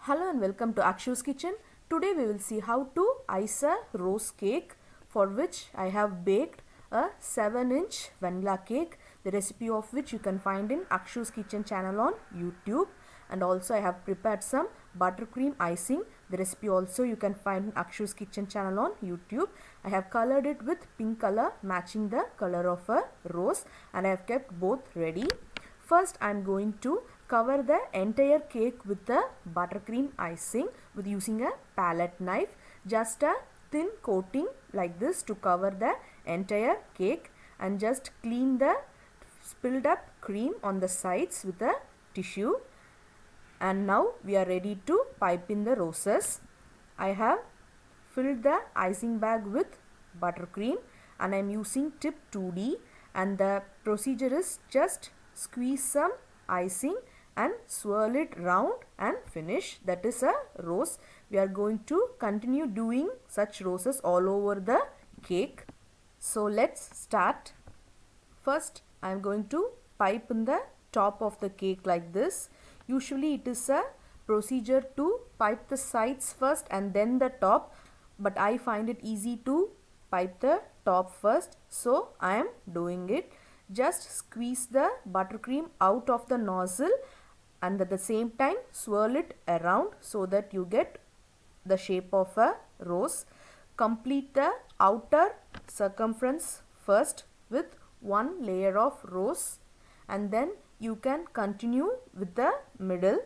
Hello and welcome to Akshu's Kitchen. Today we will see how to ice a rose cake, for which I have baked a 7-inch vanilla cake, the recipe of which you can find in Akshu's Kitchen channel on YouTube. And also I have prepared some buttercream icing, the recipe also you can find in Akshu's Kitchen channel on YouTube. I have colored it with pink color matching the color of a rose, and I have kept both ready. First I am going to cover the entire cake with the buttercream icing with using a palette knife. Just a thin coating like this to cover the entire cake, and just clean the spilled up cream on the sides with a tissue. And now we are ready to pipe in the roses. I have filled the icing bag with buttercream and I am using tip 2D, and the procedure is just squeeze some icing and swirl it round and finish. That is a rose. We are going to continue doing such roses all over the cake. So let's start. First I am going to pipe in the top of the cake like this. Usually it is a procedure to pipe the sides first and then the top, but I find it easy to pipe the top first, so I am doing it. Just squeeze the buttercream out of the nozzle and at the same time swirl it around so that you get the shape of a rose. Complete the outer circumference first with one layer of rose, and then you can continue with the middle.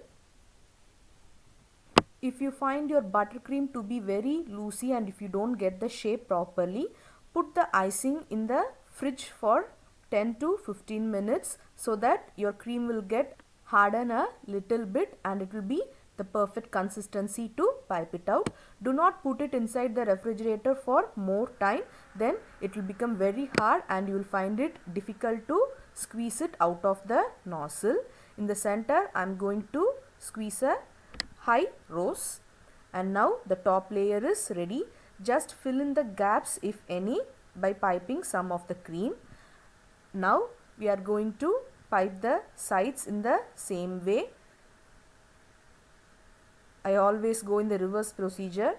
If you find your buttercream to be very loosey and if you don't get the shape properly, put the icing in the fridge for 10 to 15 minutes so that your cream will get harden a little bit and it will be the perfect consistency to pipe it out. Do not put it inside the refrigerator for more time, then it will become very hard and you will find it difficult to squeeze it out of the nozzle. In the center I am going to squeeze a high rose, and now the top layer is ready. Just fill in the gaps if any by piping some of the cream. Now we are going to pipe the sides in the same way. I always go in the reverse procedure.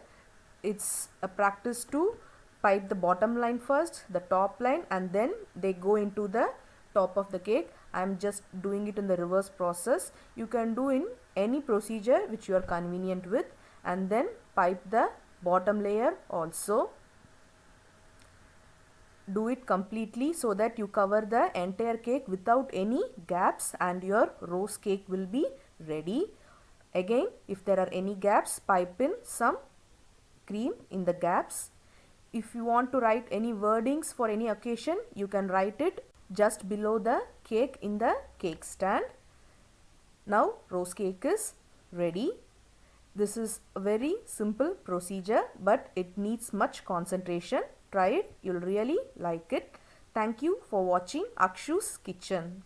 It's a practice to pipe the bottom line first, the top line, and then they go into the top of the cake. I am just doing it in the reverse process. You can do in any procedure which you are convenient with, and then pipe the bottom layer also. Do it completely so that you cover the entire cake without any gaps, and your rose cake will be ready. Again, if there are any gaps, pipe in some cream in the gaps. If you want to write any wordings for any occasion, you can write it just below the cake in the cake stand. Now rose cake is ready. This is a very simple procedure, but it needs much concentration. Try it, you'll really like it. Thank you for watching Akshu's Kitchen.